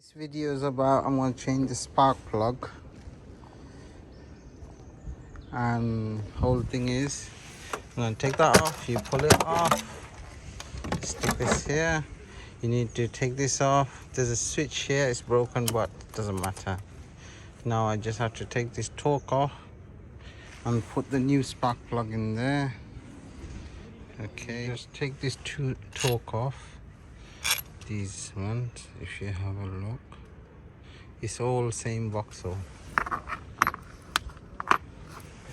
This video is about I'm going to change the spark plug, and whole thing is I'm going to take that off. You pull it off, stick this here. You need to take this off. There's a switch here, it's broken, but it doesn't matter. Now I just have to take this torque off and put the new spark plug in there. Okay, just take this torque off. These ones, if you have a look, it's all same voxel.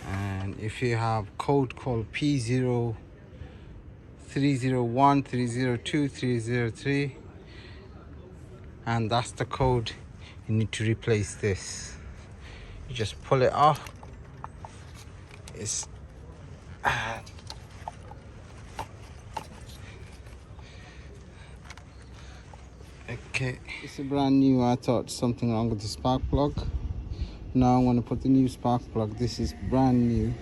And if you have code called PO301, 302, 303, and that's the code, you need to replace this. You just pull it off. It's okay, it's a brand new. I thought something wrong with the spark plug. Now I'm going to put the new spark plug. This is brand new.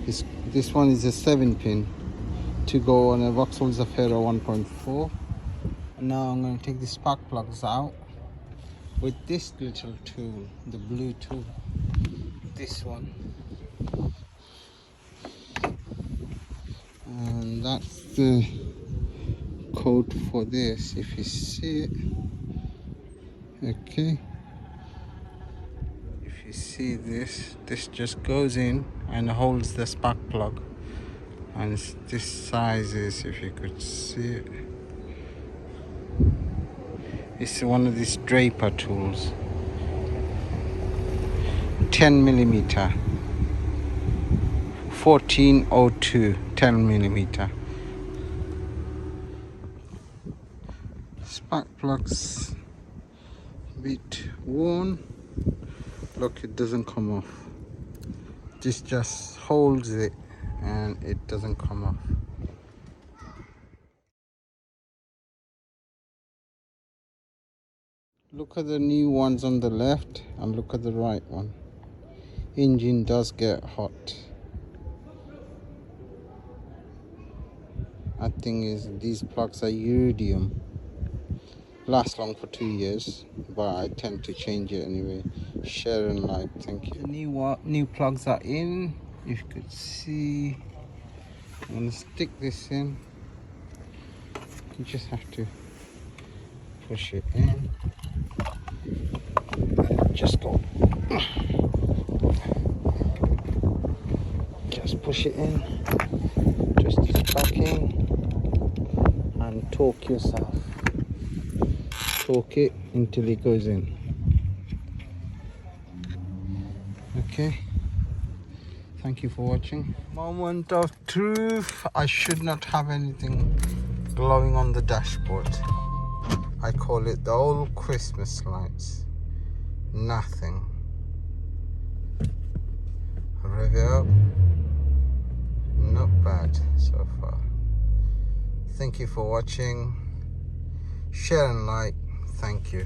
This one is a 7-pin to go on a Vauxhall Zafira 1.4. And now I'm going to take the spark plugs out with this little tool, the blue tool, this one. And that's the code for this, if you see it. Okay, if you see this just goes in and holds the spark plug, and this size is, if you could see it, it's one of these draper tools, 10mm, 1402, 10mm. Spark plugs a bit worn. Look, it doesn't come off. This just holds it and it doesn't come off. Look at the new ones on the left and look at the right one. Engine does get hot. I think is these plugs are iridium. Last long for 2 years, but I tend to change it anyway. Share and like, thank you. The new plugs are in. If you could see, I'm gonna stick this in. You just have to push it in. Just go. Just push it in. Just back in and torque yourself. Torque it until it goes in. Okay, thank you for watching. Moment of truth, I should not have anything glowing on the dashboard. I call it the old Christmas lights. Nothing. Review, not bad so far. Thank you for watching. Share and like. Thank you.